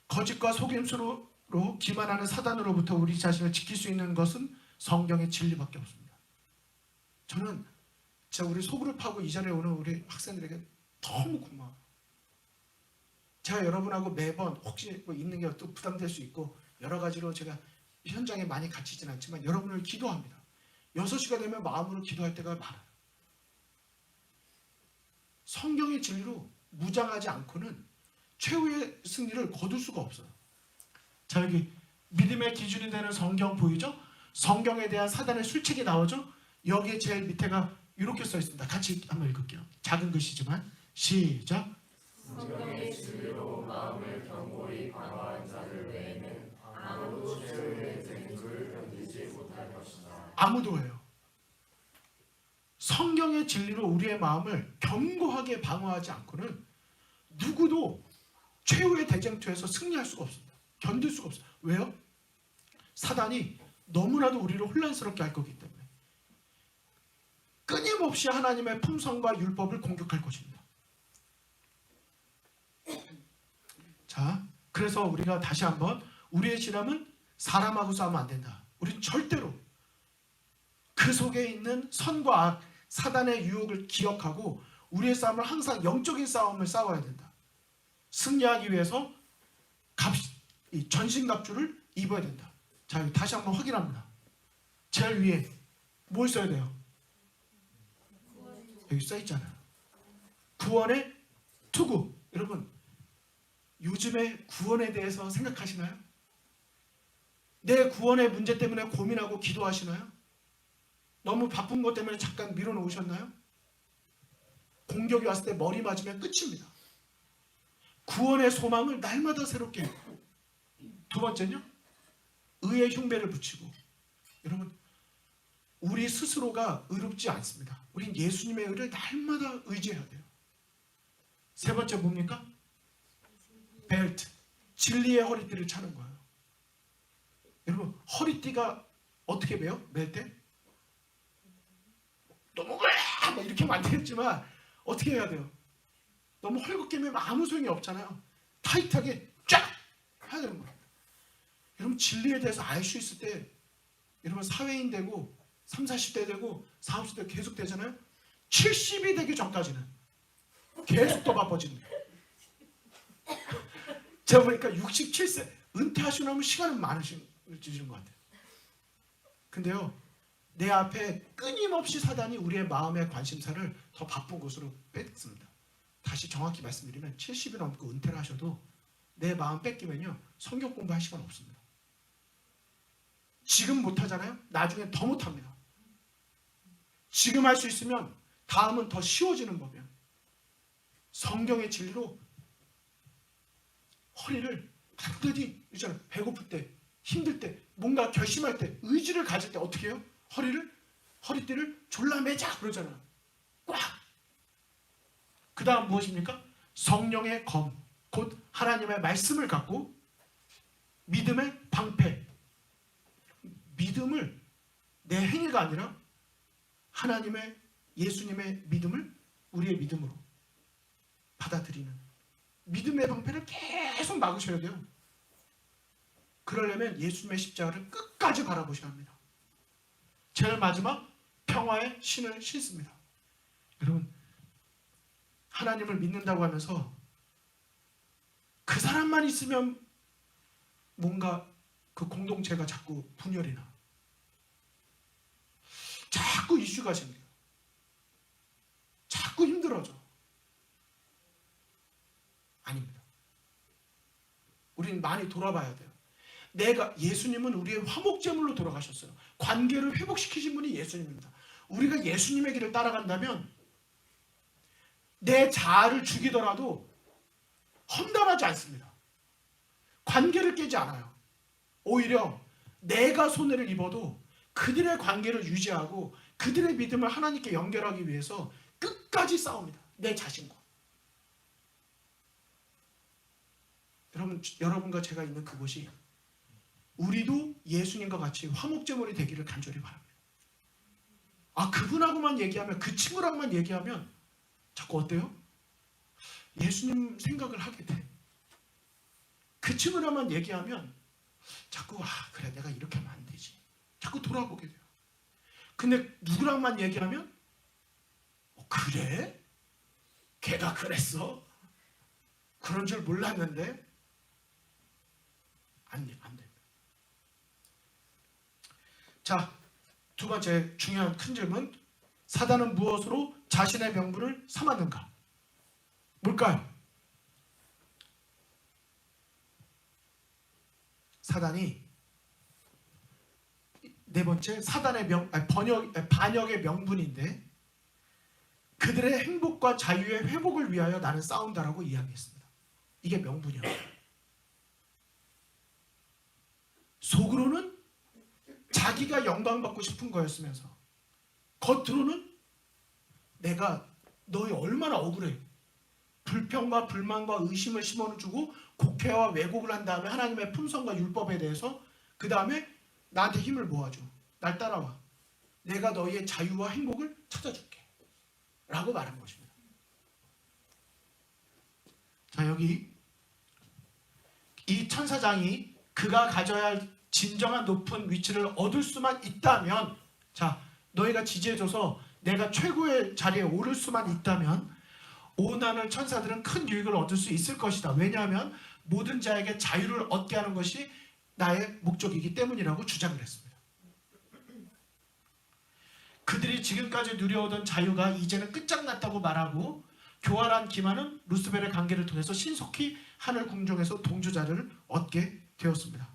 거짓과 속임수로 기만하는 사단으로부터 우리 자신을 지킬 수 있는 것은 성경의 진리밖에 없습니다. 저는 진짜 우리 소그룹하고 이 자리에 오는 우리 학생들에게 너무 고마워요. 제가 여러분하고 매번 혹시 뭐 있는 게 또 부담될 수 있고 여러 가지로 제가 현장에 많이 갇히진 않지만 여러분을 기도합니다. 6시가 되면 마음으로 기도할 때가 많아요. 성경의 진리로 무장하지 않고는 최후의 승리를 거둘 수가 없어요. 자 여기 믿음의 기준이 되는 성경 보이죠? 성경에 대한 사단의 술책이 나오죠? 여기에 제일 밑에가 이렇게 써 있습니다. 같이 한번 읽을게요. 작은 글씨지만 시작. 성경의 진리로 마음을 견고히 방어한 자들 외에는 아무도 최후의 쟁투를 견디지 못할 것이다. 아무도예요. 성경의 진리로 우리의 마음을 견고하게 방어하지 않고는 누구도 최후의 대쟁투에서 승리할 수가 없습니다. 견딜 수가 없어요. 왜요? 사단이 너무나도 우리를 혼란스럽게 할 거기 때문에 끊임없이 하나님의 품성과 율법을 공격할 것입니다. 자, 그래서 우리가 다시 한번 우리의 신앙은 사람하고 싸우면 안 된다. 우리 절대로 그 속에 있는 선과 악, 사단의 유혹을 기억하고 우리의 싸움을 항상 영적인 싸움을 싸워야 된다. 승리하기 위해서 이 전신갑주를 입어야 된다. 자, 여기 다시 한번 확인합니다. 제일 위에 뭘 써야 돼요? 여기 써있잖아요. 구원의 투구. 여러분, 요즘에 구원에 대해서 생각하시나요? 내 구원의 문제 때문에 고민하고 기도하시나요? 너무 바쁜 것 때문에 잠깐 밀어놓으셨나요? 공격이 왔을 때 머리 맞으면 끝입니다. 구원의 소망을 날마다 새롭게. 두 번째는요, 의의 흉배를 붙이고. 여러분, 우리 스스로가 의롭지 않습니다. 우린 예수님의 의를 날마다 의지해야 돼요. 세 번째 뭡니까? 벨트. 진리의 허리띠를 차는 거예요. 여러분, 허리띠가 어떻게 매요? 멜 때? 너무 막 이렇게 하면 안 되겠지만 어떻게 해야 돼요? 너무 헐겁게 매면 아무 소용이 없잖아요. 타이트하게 쫙 해야 되는 거예요. 여러분, 진리에 대해서 알 수 있을 때 여러분 사회인 되고 30, 40대 되고 40, 50대 계속 되잖아요. 70이 되기 전까지는 계속 더 바빠지는 거예요. 제가 보니까 67세 은퇴하시고 나면 시간은 많으신 것 같아요. 근데요, 내 앞에 끊임없이 사단이 우리의 마음의 관심사를 더 바쁜 곳으로 뺏습니다. 다시 정확히 말씀드리면 70이 넘고 은퇴를 하셔도 내 마음 뺏기면요, 성경 공부할 시간 없습니다. 지금 못하잖아요? 나중에 더 못합니다. 지금 할 수 있으면 다음은 더 쉬워지는 법이에요. 성경의 진리로 허리를 끝까지 있잖아요. 배고플 때, 힘들 때, 뭔가 결심할 때, 의지를 가질 때 어떻게 해요? 허리띠를 졸라매자 그러잖아요. 꽉. 그 다음 무엇입니까? 성령의 검, 곧 하나님의 말씀을 갖고 믿음의 방패. 믿음을 내 행위가 아니라 하나님의, 예수님의 믿음을 우리의 믿음으로 받아들이는 믿음의 방패를 계속 막으셔야 돼요. 그러려면 예수님의 십자가를 끝까지 바라보셔야 합니다. 제일 마지막, 평화의 신을 신습니다. 여러분, 하나님을 믿는다고 하면서 그 사람만 있으면 뭔가 그 공동체가 자꾸 분열이 나. 자꾸 이슈가 생겨요. 자꾸 힘들어져. 아닙니다. 우리는 많이 돌아봐야 돼요. 예수님은 우리의 화목제물로 돌아가셨어요. 관계를 회복시키신 분이 예수님입니다. 우리가 예수님의 길을 따라간다면 내 자아를 죽이더라도 험담하지 않습니다. 관계를 깨지 않아요. 오히려 내가 손해를 입어도 그들의 관계를 유지하고 그들의 믿음을 하나님께 연결하기 위해서 끝까지 싸웁니다. 내 자신과. 여러분과 제가 있는 그곳이 우리도 예수님과 같이 화목제물이 되기를 간절히 바랍니다. 그분하고만 얘기하면, 그 친구랑만 얘기하면 자꾸 어때요? 예수님 생각을 하게 돼. 그 친구랑만 얘기하면 자꾸 그래, 내가 이렇게 하면 안 되지. 자꾸 돌아보게 돼요. 근데 누구랑만 얘기하면 그래? 걔가 그랬어? 그런 줄 몰랐는데? 안 됩니다. 자, 두 번째 중요한 큰 질문. 사단은 무엇으로 자신의 명분을 삼았는가? 뭘까요? 사단이 네 번째, 사단의 반역의 명분인데 그들의 행복과 자유의 회복을 위하여 나는 싸운다라고 이야기했습니다. 이게 명분이야. 속으로는 자기가 영광받고 싶은 거였으면서 겉으로는 내가 너희 얼마나 억울해. 불평과 불만과 의심을 심어주고 곡해와 왜곡을 한 다음에 하나님의 품성과 율법에 대해서 그 다음에 나한테 힘을 모아줘. 날 따라와. 내가 너희의 자유와 행복을 찾아줄게. 라고 말한 것입니다. 자, 여기 이 천사장이 그가 가져야 할 진정한 높은 위치를 얻을 수만 있다면, 자, 너희가 지지해줘서 내가 최고의 자리에 오를 수만 있다면 오나늘 천사들은 큰 유익을 얻을 수 있을 것이다. 왜냐하면 모든 자에게 자유를 얻게 하는 것이 나의 목적이기 때문이라고 주장을 했습니다. 그들이 지금까지 누려오던 자유가 이제는 끝장났다고 말하고, 교활한 기만은 루스벨의 관계를 통해서 신속히 하늘 궁정에서 동주자를 얻게 되었습니다.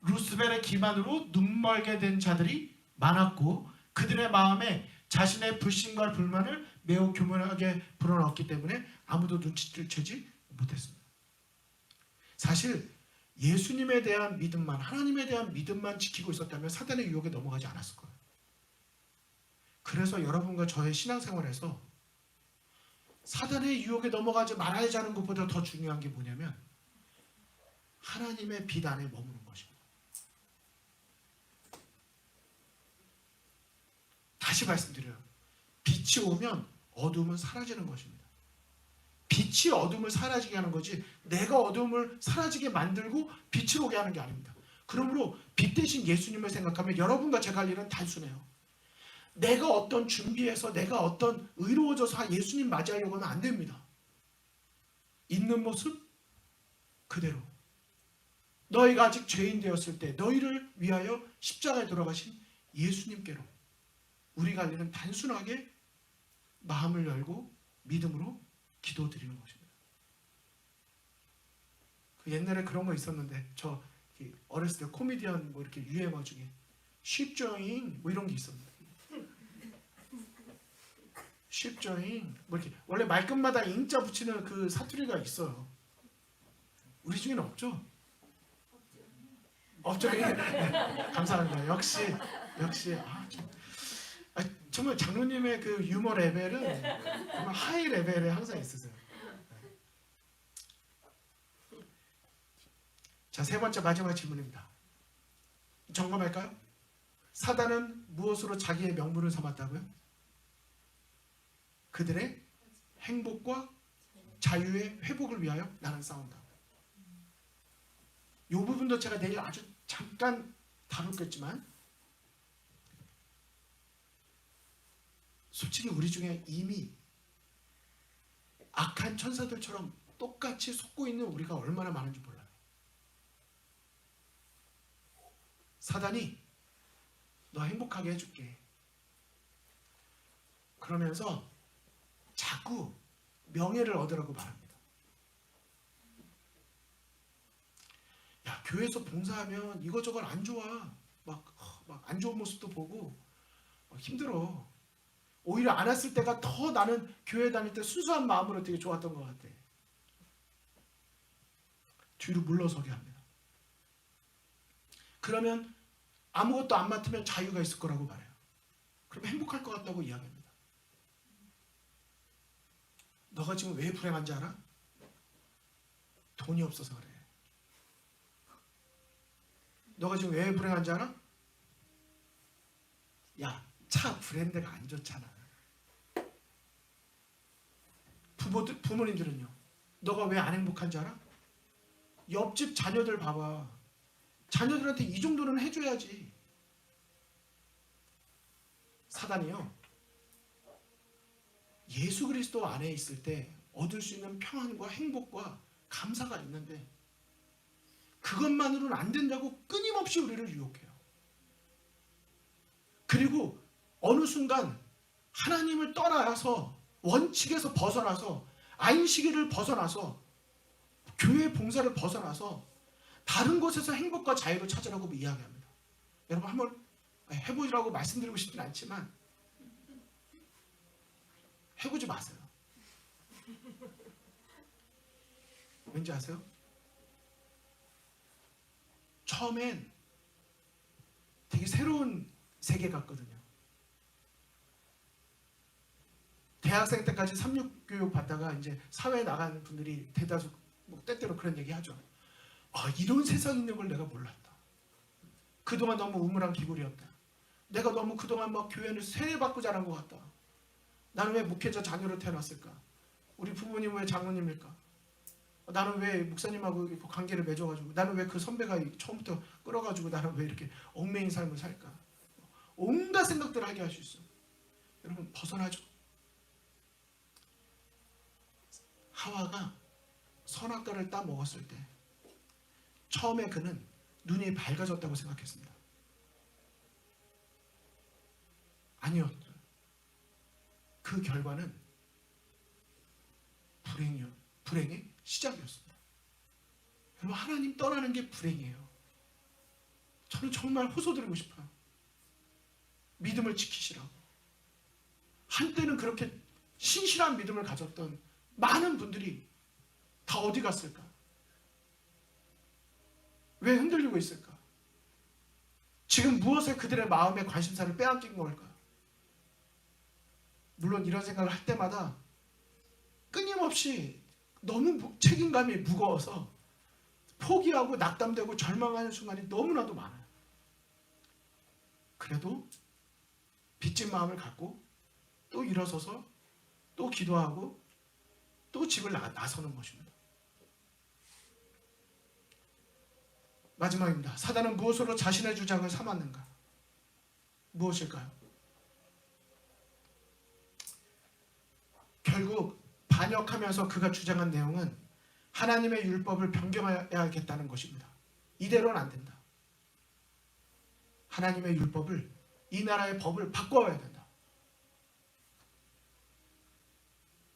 루스벨의 기만으로 눈멀게 된 자들이 많았고, 그들의 마음에 자신의 불신과 불만을 매우 교묘하게 불어넣었기 때문에 아무도 눈치를 채지 못했습니다. 사실 예수님에 대한 믿음만, 하나님에 대한 믿음만 지키고 있었다면 사단의 유혹에 넘어가지 않았을 거예요. 그래서 여러분과 저의 신앙생활에서 사단의 유혹에 넘어가지 말아야지 하는 것보다 더 중요한 게 뭐냐면 하나님의 빛 안에 머무는 것입니다. 다시 말씀드려요. 빛이 오면 어둠은 사라지는 것입니다. 빛이 어둠을 사라지게 하는 거지 내가 어둠을 사라지게 만들고 빛을 오게 하는 게 아닙니다. 그러므로 빛 대신 예수님을 생각하면 여러분과 제가 할 일은 단순해요. 내가 어떤 준비해서 내가 어떤 의로워져서 예수님 맞이하려고 하면 안 됩니다. 있는 모습 그대로. 너희가 아직 죄인 되었을 때 너희를 위하여 십자가에 돌아가신 예수님께로 우리가 할 일은 단순하게 마음을 열고 믿음으로 기도드리는 것입니다. 그 옛날에 그런 거 있었는데 저 어렸을 때 코미디언 뭐 이렇게 유행어 중에 쉽조잉 뭐 이런 게 있었는데 쉽조잉 뭐 이렇게 원래 말끝마다 인자 붙이는 그 사투리가 있어요. 우리 중에는 없죠? 없죠? 네, 감사합니다. 역시 정말 장로님의 그 유머 레벨은 정말 하이 레벨에 항상 있으세요. 자, 세 번째 마지막 질문입니다. 점검할까요? 사단은 무엇으로 자기의 명분을 삼았다고요? 그들의 행복과 자유의 회복을 위하여 나는 싸운다. 이 부분도 제가 내일 아주 잠깐 다루겠지만 솔직히 우리 중에 이미 악한 천사들처럼 똑같이 속고 있는 우리가 얼마나 많은지 몰라요. 사단이 너 행복하게 해줄게. 그러면서 자꾸 명예를 얻으라고 말합니다. 야, 교회에서 봉사하면 이거저거 안 좋아. 막 안 좋은 모습도 보고 힘들어. 오히려 안 왔을 때가 더 나는 교회 다닐 때 순수한 마음으로 되게 좋았던 것 같아. 뒤로 물러서게 합니다. 그러면 아무것도 안 맡으면 자유가 있을 거라고 말해요. 그럼 행복할 것 같다고 이야기합니다. 너가 지금 왜 불행한지 알아? 돈이 없어서 그래. 너가 지금 왜 불행한지 알아? 야, 차 브랜드가 안 좋잖아. 부모님들은요. 너가 왜 안 행복한지 알아? 옆집 자녀들 봐봐. 자녀들한테 이 정도는 해줘야지. 사단이요. 예수 그리스도 안에 있을 때 얻을 수 있는 평안과 행복과 감사가 있는데 그것만으로는 안 된다고 끊임없이 우리를 유혹해요. 그리고 어느 순간 하나님을 떠나서 원칙에서 벗어나서 안식일을 벗어나서 교회 봉사를 벗어나서 다른 곳에서 행복과 자유를 찾으라고 이야기합니다. 여러분 한번 해보라고 말씀드리고 싶진 않지만 해보지 마세요. 왠지 아세요? 처음엔 되게 새로운 세계 같거든요. 대학생 때까지 삼육교육 받다가 이제 사회에 나가는 분들이 대다수 뭐 때때로 그런 얘기 하죠. 아, 이런 세상이 있는 걸 내가 몰랐다. 그동안 너무 우물한 기굴이었다. 내가 너무 그동안 막 교회를 세뇌받고 자란 것 같다. 나는 왜 목회자 자녀로 태어났을까? 우리 부모님은 왜 장로님일까? 나는 왜 목사님하고 이렇게 관계를 맺어가지고, 나는 왜 그 선배가 처음부터 끌어가지고 나는 왜 이렇게 얽매인 삶을 살까? 온갖 생각들을 하게 할 수 있어요. 여러분, 벗어나죠. 하와가 선악과를 따 먹었을 때 처음에 그는 눈이 밝아졌다고 생각했습니다. 아니었죠. 그 결과는 불행의 시작이었습니다. 여러분, 하나님 떠나는 게 불행이에요. 저는 정말 호소드리고 싶어요. 믿음을 지키시라고. 한때는 그렇게 신실한 믿음을 가졌던 많은 분들이 다 어디 갔을까? 왜 흔들리고 있을까? 지금 무엇에 그들의 마음의 관심사를 빼앗긴 걸까? 물론 이런 생각을 할 때마다 끊임없이 너무 책임감이 무거워서 포기하고 낙담되고 절망하는 순간이 너무나도 많아요. 그래도 빚진 마음을 갖고 또 일어서서 또 기도하고 또 집을 나서는 것입니다. 마지막입니다. 사단은 무엇으로 자신의 주장을 삼았는가? 무엇일까요? 결국 반역하면서 그가 주장한 내용은 하나님의 율법을 변경해야겠다는 것입니다. 이대로는 안 된다. 하나님의 율법을, 이 나라의 법을 바꿔야 된다.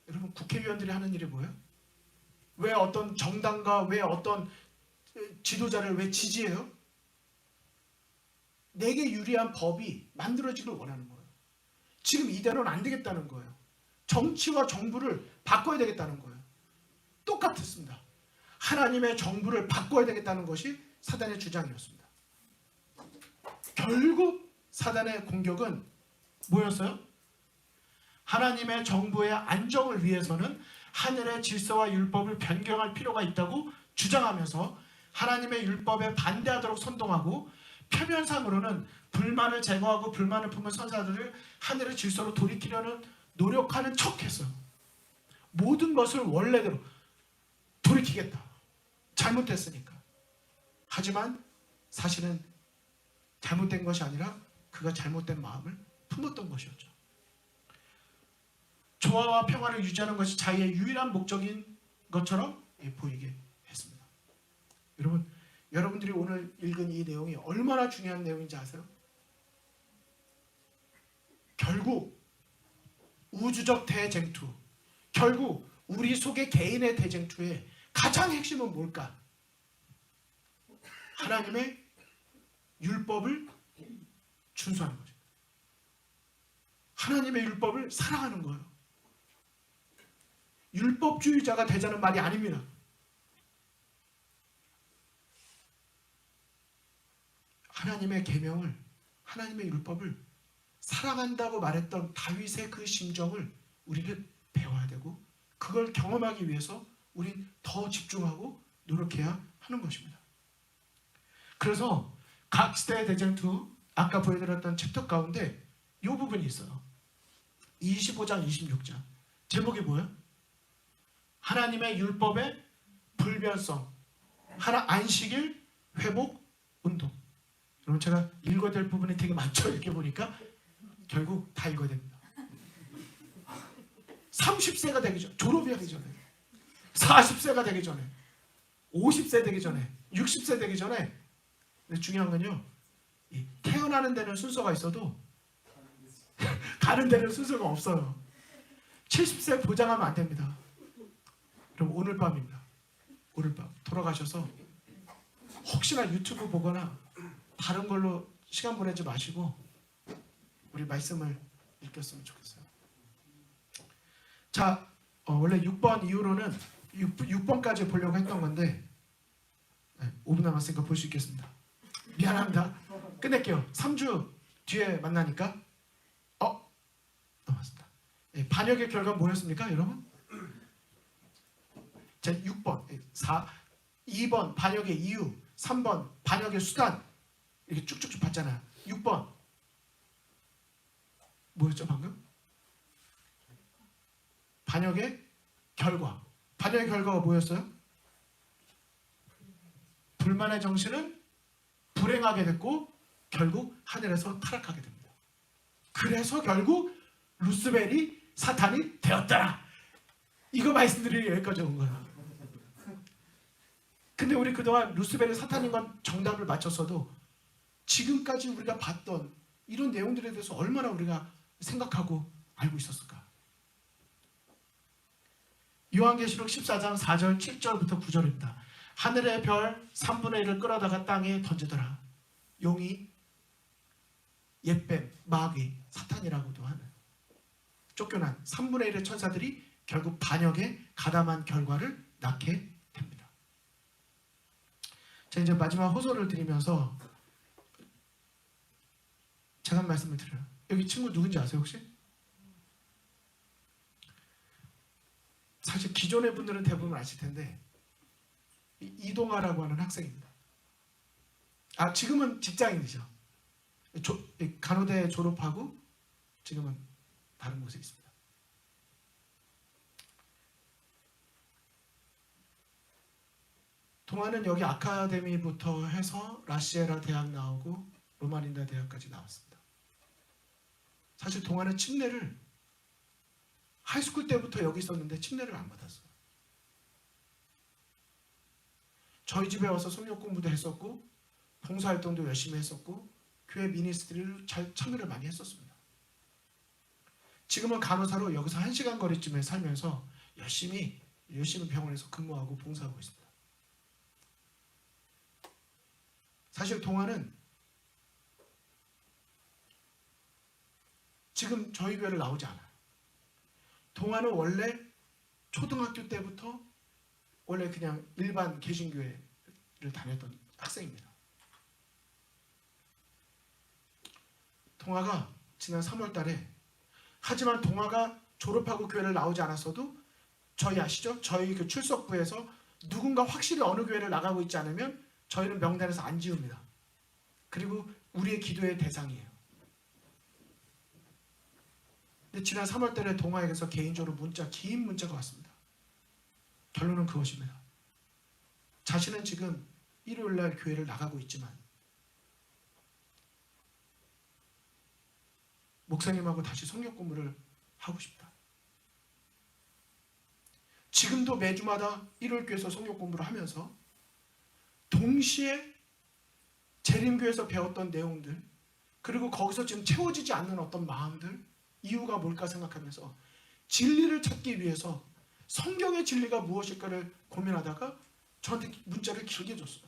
여러분, 국회의원들이 하는 일이 뭐예요? 왜 어떤 정당과 왜 어떤 지도자를 왜 지지해요? 내게 유리한 법이 만들어지길 원하는 거예요. 지금 이대로는 안 되겠다는 거예요. 정치와 정부를 바꿔야 되겠다는 거예요. 똑같았습니다. 하나님의 정부를 바꿔야 되겠다는 것이 사단의 주장이었습니다. 결국 사단의 공격은 뭐였어요? 하나님의 정부의 안정을 위해서는 하늘의 질서와 율법을 변경할 필요가 있다고 주장하면서 하나님의 율법에 반대하도록 선동하고, 표면상으로는 불만을 제거하고 불만을 품은 선사들을 하늘의 질서로 돌이키려는 노력하는 척했어요. 모든 것을 원래대로 돌이키겠다. 잘못됐으니까. 하지만 사실은 잘못된 것이 아니라 그가 잘못된 마음을 품었던 것이었죠. 조화와 평화를 유지하는 것이 자기의 유일한 목적인 것처럼 보이게 했습니다. 여러분, 여러분들이 오늘 읽은 이 내용이 얼마나 중요한 내용인지 아세요? 결국 우주적 대쟁투, 결국 우리 속의 개인의 대쟁투의 가장 핵심은 뭘까? 하나님의 율법을 준수하는 거죠. 하나님의 율법을 사랑하는 거예요. 율법주의자가 되자는 말이 아닙니다. 하나님의 계명을, 하나님의 율법을 사랑한다고 말했던 다윗의 그 심정을 우리는 배워야 되고, 그걸 경험하기 위해서 우린 더 집중하고 노력해야 하는 것입니다. 그래서 각 시대의 대쟁투, 아까 보여드렸던 챕터 가운데 이 부분이 있어요. 25장, 26장. 제목이 뭐예요? 하나님의 율법의 불변성, 안식일 회복 운동. 여러분, 제가 읽어야 될 부분이 되게 많죠. 이렇게 보니까 결국 다 읽어야 됩니다. 30세가 되기 전, 졸업이 하기 전에, 40세가 되기 전에, 50세 되기 전에, 60세 되기 전에. 근데 중요한 건요, 태어나는 데는 순서가 있어도 가는 데는 순서가 없어요. 70세 보장하면 안 됩니다. 그럼 오늘 밤입니다. 오늘 밤 돌아가셔서 혹시나 유튜브 보거나 다른 걸로 시간 보내지 마시고 우리 말씀을 읽었으면 좋겠어요. 자, 원래 6번 이후로는 6번까지 보려고 했던 건데 5분 남았으니까 볼 수 있겠습니다. 미안합니다. 끝낼게요. 3주 뒤에 만나니까. 넘었습니다. 반역의 결과 뭐였습니까, 여러분? 자, 6번, 2번 반역의 이유, 3번 반역의 수단, 이렇게 쭉쭉쭉 봤잖아요. 6번 뭐였죠 방금? 반역의 결과. 반역의 결과가 뭐였어요? 불만의 정신은 불행하게 됐고 결국 하늘에서 타락하게 됩니다. 그래서 결국 루스벨이 사탄이 되었더라. 이거 말씀드리려 여기까지 온 거예요. 근데 우리 그동안 루스벨이 사탄인 건 정답을 맞췄어도 지금까지 우리가 봤던 이런 내용들에 대해서 얼마나 우리가 생각하고 알고 있었을까? 요한계시록 14장 4절 7절부터 9절입니다. 하늘의 별 3분의 1을 끌어다가 땅에 던지더라. 용이 옅뱀, 마귀, 사탄이라고도 하는 쫓겨난 3분의 1의 천사들이 결국 반역에 가담한 결과를 낳게 됩니다. 자, 이제 마지막 호소를 드리면서 제가 한 말씀을 드려요. 여기 친구 누군지 아세요 혹시? 사실 기존의 분들은 대부분 아실 텐데 이동아라고 하는 학생입니다. 지금은 직장인이죠. 간호대 졸업하고 지금은 다른 곳에 있습니다. 동아는 여기 아카데미부터 해서 라시에라 대학 나오고 로마린다 대학까지 나왔습니다. 사실 동아는 침례를 하이스쿨 때부터 여기 있었는데 침례를 안 받았어요. 저희 집에 와서 성역 공부도 했었고 봉사활동도 열심히 했었고 교회 미니스트리를 잘 참여를 많이 했었습니다. 지금은 간호사로 여기서 1시간 거리쯤에 살면서 열심히 병원에서 근무하고 봉사하고 있습니다. 사실 동아는 지금 저희 교회를 나오지 않아요. 동아는 원래 초등학교 때부터 원래 그냥 일반 개신교회를 다녔던 학생입니다. 동아가 지난 3월 달에 하지만 동아가 졸업하고 교회를 나오지 않았어도 저희 아시죠? 저희 그 출석부에서 누군가 확실히 어느 교회를 나가고 있지 않으면 저희는 명단에서 안 지웁니다. 그리고 우리의 기도의 대상이에요. 근데 지난 3월 달에 동아에게서 개인적으로 긴 문자가 왔습니다. 결론은 그것입니다. 자신은 지금 일요일날 교회를 나가고 있지만 목사님하고 다시 성경 공부를 하고 싶다. 지금도 매주마다 일요일교회에서 성경 공부를 하면서 동시에 재림교회에서 배웠던 내용들 그리고 거기서 지금 채워지지 않는 어떤 마음들 이유가 뭘까 생각하면서 진리를 찾기 위해서 성경의 진리가 무엇일까를 고민하다가 저한테 문자를 길게 줬어요.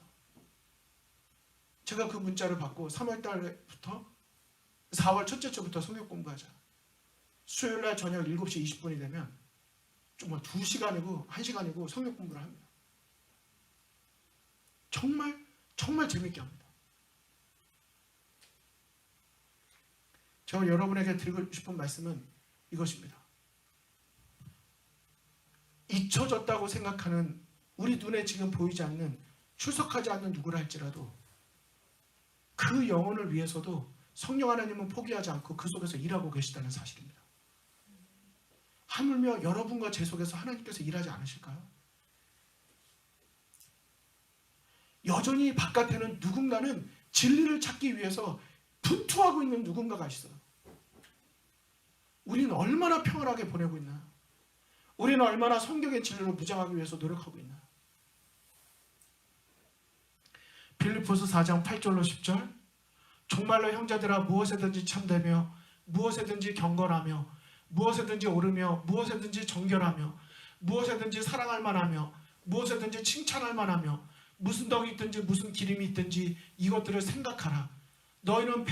제가 그 문자를 받고 3월 달부터 4월 첫째 주부터 성경 공부하자. 수요일날 저녁 7시 20분이 되면 정말 2시간이고 1시간이고 성경 공부를 합니다. 정말 재밌게 합니다. 제가 여러분에게 드리고 싶은 말씀은 이것입니다. 잊혀졌다고 생각하는 우리 눈에 지금 보이지 않는 출석하지 않는 누구라 할지라도 그 영혼을 위해서도 성령 하나님은 포기하지 않고 그 속에서 일하고 계시다는 사실입니다. 하물며 여러분과 제 속에서 하나님께서 일하지 않으실까요? 여전히 바깥에는 누군가는 진리를 찾기 위해서 분투하고 있는 누군가가 있어요. 우리는 얼마나 평안하게 보내고 있나? 우리는 얼마나 성경의 진리를 무장하기 위해서 노력하고 있나? 빌립보서 4장 8절로 10절 정말로 형제들아 무엇에든지 참되며 무엇에든지 경건하며 무엇에든지 오르며 무엇에든지 정결하며 무엇에든지 사랑할 만하며 무엇에든지 칭찬할 만하며 무슨 덕이 있든지 무슨 기림이 있든지 이것들을 생각하라. 너희는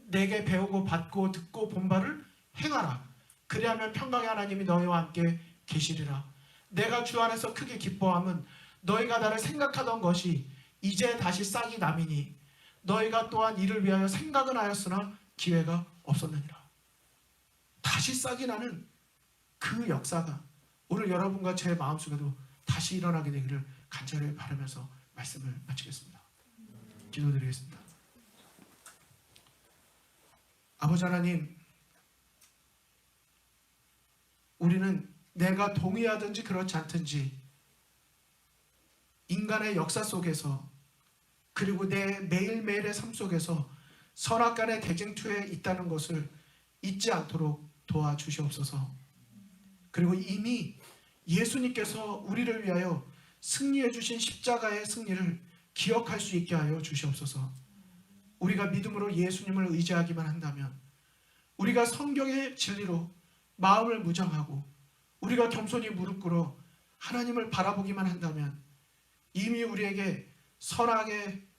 내게 배우고 받고 듣고 본 바를 행하라. 그리하면 평강의 하나님이 너희와 함께 계시리라. 내가 주 안에서 크게 기뻐함은 너희가 나를 생각하던 것이 이제 다시 싹이 남이니 너희가 또한 이를 위하여 생각은 하였으나 기회가 없었느니라. 다시 싹이 나는 그 역사가 오늘 여러분과 제 마음속에도 다시 일어나게 되기를 간절히 바라면서 말씀을 마치겠습니다. 기도드리겠습니다. 아버지 하나님, 우리는 내가 동의하든지 그렇지 않든지 인간의 역사 속에서 그리고 내 매일매일의 삶 속에서 선악간의 대쟁투에 있다는 것을 잊지 않도록 도와주시옵소서. 그리고 이미 예수님께서 우리를 위하여 승리해 주신 십자가의 승리를 기억할 수 있게 하여 주시옵소서. 우리가 믿음으로 예수님을 의지하기만 한다면, 우리가 성경의 진리로 마음을 무장하고 우리가 겸손히 무릎 꿇어 하나님을 바라보기만 한다면 이미 우리에게 선악을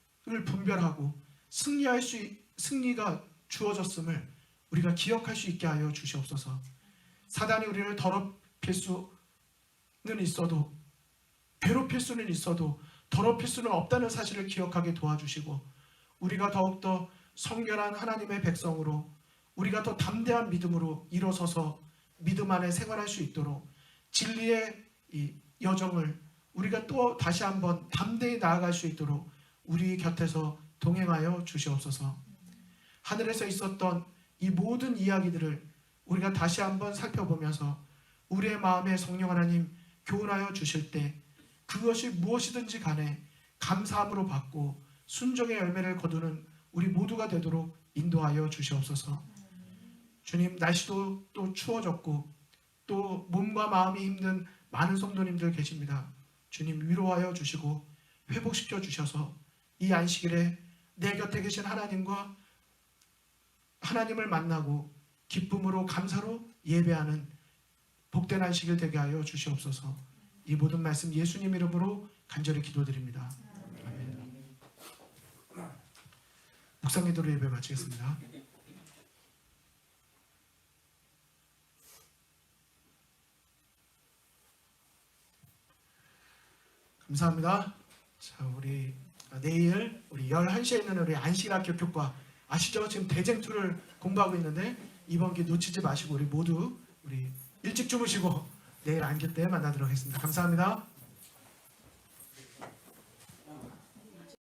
분별하고 승리가 주어졌음을 우리가 기억할 수 있게 하여 주시옵소서. 사단이 우리를 더럽힐 수는 있어도, 괴롭힐 수는 있어도 더럽힐 수는 없다는 사실을 기억하게 도와주시고, 우리가 더욱더 성결한 하나님의 백성으로, 우리가 더 담대한 믿음으로 일어서서 믿음 안에 생활할 수 있도록 진리의 이 여정을 우리가 또 다시 한번 담대히 나아갈 수 있도록 우리 곁에서 동행하여 주시옵소서. 하늘에서 있었던 이 모든 이야기들을 우리가 다시 한번 살펴보면서 우리의 마음에 성령 하나님 교훈하여 주실 때 그것이 무엇이든지 간에 감사함으로 받고 순종의 열매를 거두는 우리 모두가 되도록 인도하여 주시옵소서. 주님, 날씨도 또 추워졌고 또 몸과 마음이 힘든 많은 성도님들 계십니다. 주님, 위로하여 주시고 회복시켜 주셔서 이 안식일에 내 곁에 계신 하나님과 하나님을 만나고 기쁨으로 감사로 예배하는 복된 안식일 되게 하여 주시옵소서. 이 모든 말씀 예수님 이름으로 간절히 기도드립니다. 아멘. 묵상기도로 예배 마치겠습니다. 감사합니다. 자, 우리 내일 우리 11시에 있는 우리 안식일학교 교과 아시죠? 지금 대쟁투를 공부하고 있는데 이번 기 놓치지 마시고 우리 모두 우리 일찍 주무시고 내일 안교 때 만나도록 하겠습니다. 감사합니다.